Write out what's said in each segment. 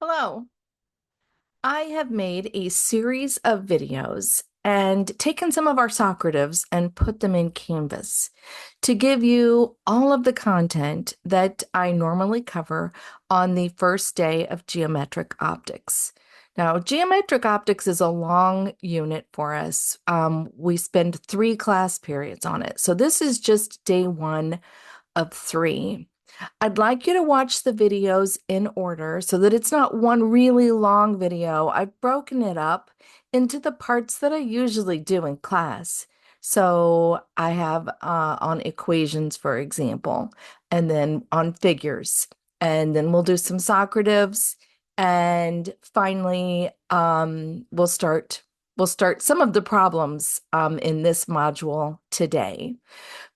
Hello. I have made a series of videos and taken some of our Socratives and put them in Canvas to give you all of the content that I normally cover on the first day of geometric optics. Now, geometric optics is a long unit for us. We spend 3 class periods on it. So this is just day 1 of 3. I'd like you to watch the videos in order so that it's not one really long video. I've broken it up into the parts that I usually do in class. So I have on equations, for example, and then on figures, and then we'll do some Socratives, and finally we'll start some of the problems in this module today.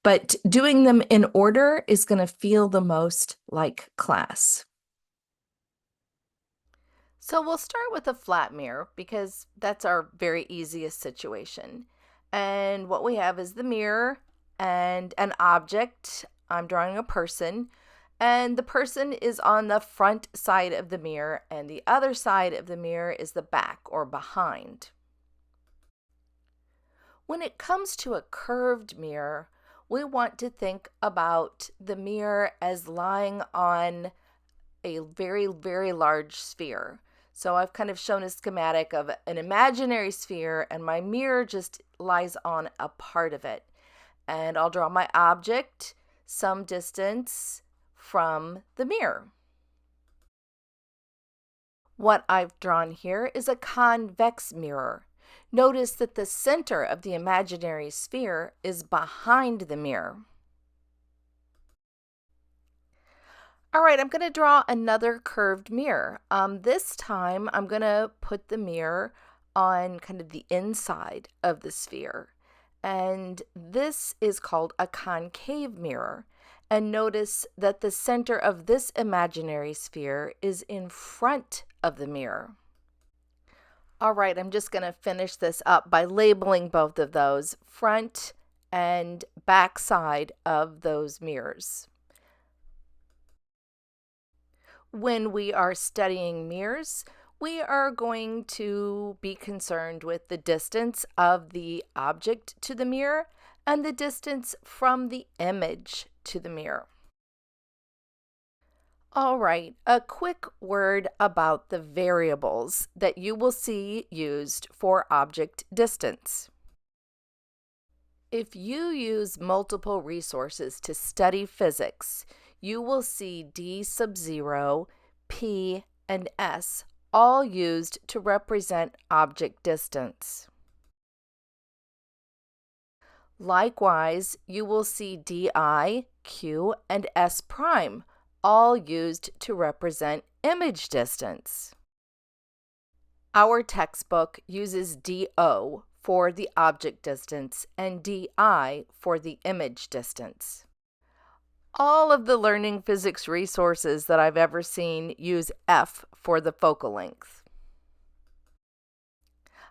But doing them in order is going to feel the most like class. So we'll start with a flat mirror because that's our very easiest situation. And what we have is the mirror and an object. I'm drawing a person, and the person is on the front side of the mirror, and the other side of the mirror is the back or behind. When it comes to a curved mirror, we want to think about the mirror as lying on a very, very large sphere. So I've kind of shown a schematic of an imaginary sphere, and my mirror just lies on a part of it. And I'll draw my object some distance from the mirror. What I've drawn here is a convex mirror. Notice that the center of the imaginary sphere is behind the mirror. All right, I'm going to draw another curved mirror. This time I'm going to put the mirror on kind of the inside of the sphere. And this is called a concave mirror. And notice that the center of this imaginary sphere is in front of the mirror. All right, I'm just going to finish this up by labeling both of those, front and back side of those mirrors. When we are studying mirrors, we are going to be concerned with the distance of the object to the mirror and the distance from the image to the mirror. All right, a quick word about the variables that you will see used for object distance. If you use multiple resources to study physics, you will see d sub 0, p, and s all used to represent object distance. Likewise, you will see di, q, and s prime all used to represent image distance. Our textbook uses DO for the object distance and DI for the image distance. All of the learning physics resources that I've ever seen use F for the focal length.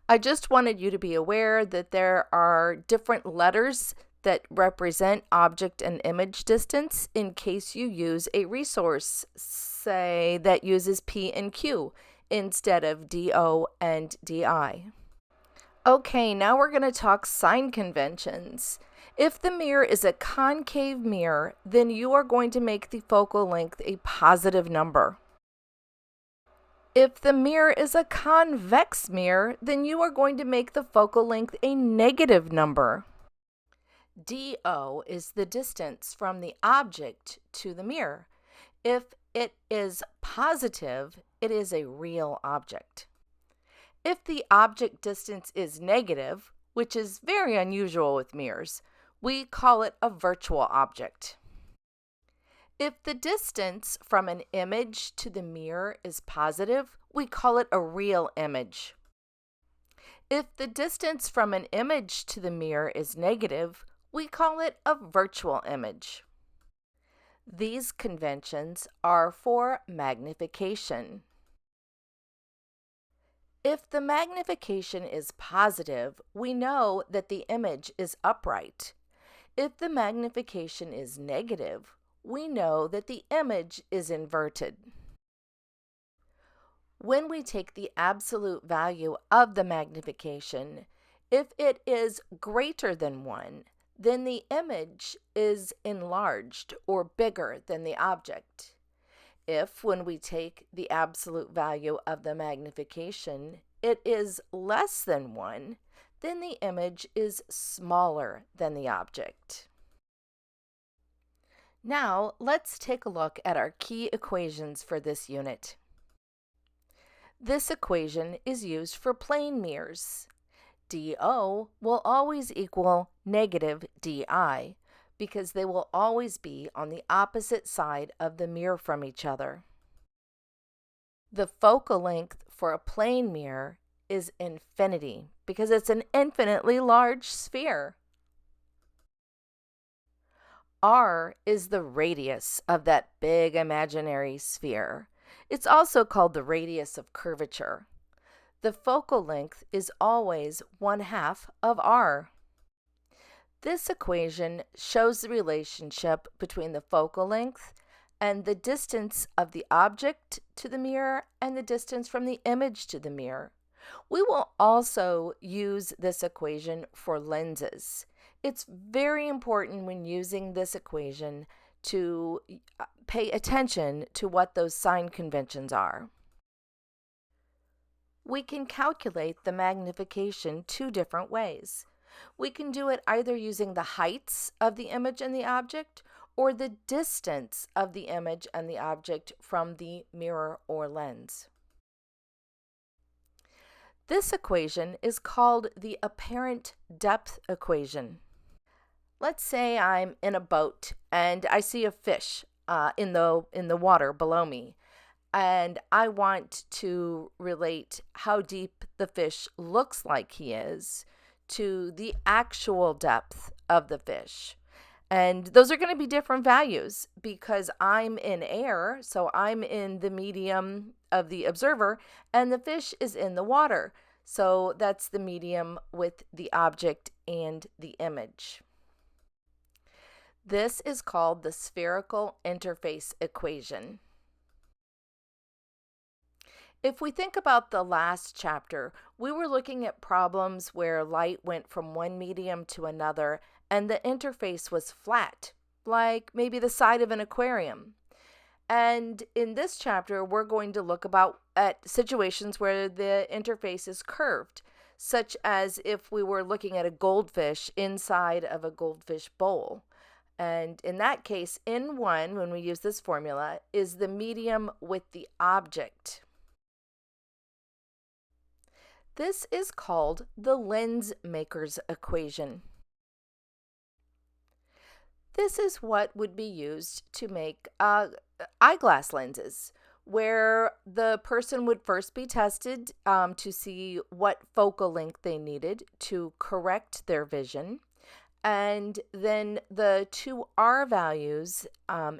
I just wanted you to be aware that there are different letters that represent object and image distance in case you use a resource, say, that uses P and Q instead of DO and DI. Okay, now we're going to talk sign conventions. If the mirror is a concave mirror, then you are going to make the focal length a positive number. If the mirror is a convex mirror, then you are going to make the focal length a negative number. DO is the distance from the object to the mirror. If it is positive, it is a real object. If the object distance is negative, which is very unusual with mirrors, we call it a virtual object. If the distance from an image to the mirror is positive, we call it a real image. If the distance from an image to the mirror is negative, we call it a virtual image. These conventions are for magnification. If the magnification is positive, we know that the image is upright. If the magnification is negative, we know that the image is inverted. When we take the absolute value of the magnification, if it is greater than 1, then the image is enlarged or bigger than the object. If, when we take the absolute value of the magnification, it is less than 1, then the image is smaller than the object. Now, let's take a look at our key equations for this unit. This equation is used for plane mirrors. DO will always equal negative DI because they will always be on the opposite side of the mirror from each other. The focal length for a plane mirror is infinity because it's an infinitely large sphere. R is the radius of that big imaginary sphere. It's also called the radius of curvature. The focal length is always 1/2 of R. This equation shows the relationship between the focal length and the distance of the object to the mirror and the distance from the image to the mirror. We will also use this equation for lenses. It's very important when using this equation to pay attention to what those sign conventions are. We can calculate the magnification 2 different ways. We can do it either using the heights of the image and the object or the distance of the image and the object from the mirror or lens. This equation is called the apparent depth equation. Let's say I'm in a boat and I see a fish in the water below me, and I want to relate how deep the fish looks like he is to the actual depth of the fish. And those are going to be different values because I'm in air, so I'm in the medium of the observer, and the fish is in the water. So that's the medium with the object and the image. This is called the spherical interface equation. If we think about the last chapter, we were looking at problems where light went from one medium to another and the interface was flat, like maybe the side of an aquarium. And in this chapter, we're going to look at situations where the interface is curved, such as if we were looking at a goldfish inside of a goldfish bowl. And in that case, N1, when we use this formula, is the medium with the object. This is called the lens maker's equation. This is what would be used to make eyeglass lenses, where the person would first be tested to see what focal length they needed to correct their vision. And then the 2 R values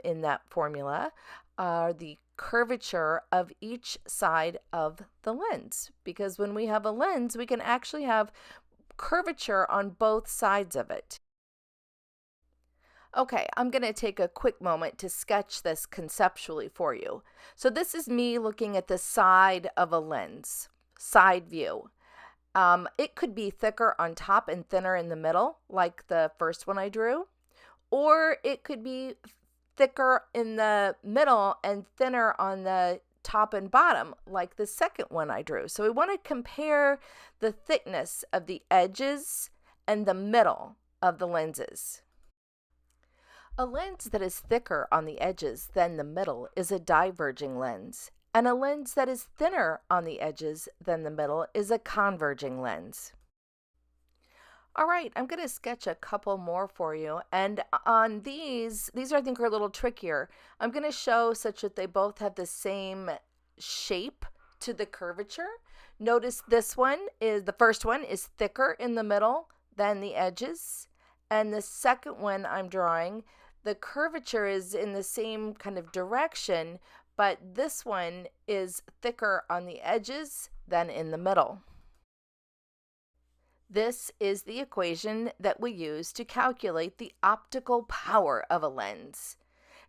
in that formula are the curvature of each side of the lens. Because when we have a lens, we can actually have curvature on both sides of it. Okay, I'm going to take a quick moment to sketch this conceptually for you. So this is me looking at the side of a lens, side view. It could be thicker on top and thinner in the middle, like the first one I drew, or it could be thicker in the middle and thinner on the top and bottom, like the second one I drew. So we want to compare the thickness of the edges and the middle of the lenses. A lens that is thicker on the edges than the middle is a diverging lens, and a lens that is thinner on the edges than the middle is a converging lens. All right, I'm going to sketch a couple more for you, and on these I think are a little trickier. I'm going to show such that they both have the same shape to the curvature. Notice the first one is thicker in the middle than the edges, and the second one I'm drawing, the curvature is in the same kind of direction, but this one is thicker on the edges than in the middle. This is the equation that we use to calculate the optical power of a lens.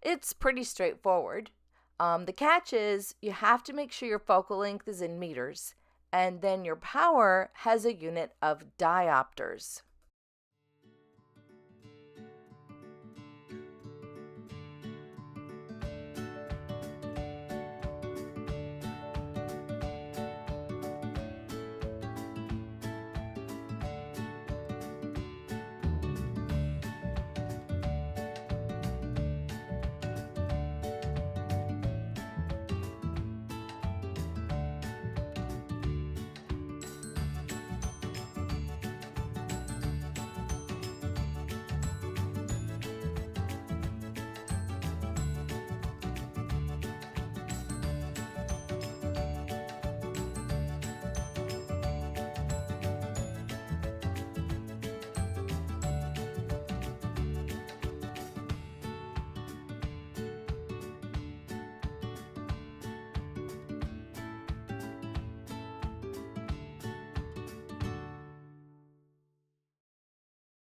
It's pretty straightforward. The catch is you have to make sure your focal length is in meters, and then your power has a unit of diopters.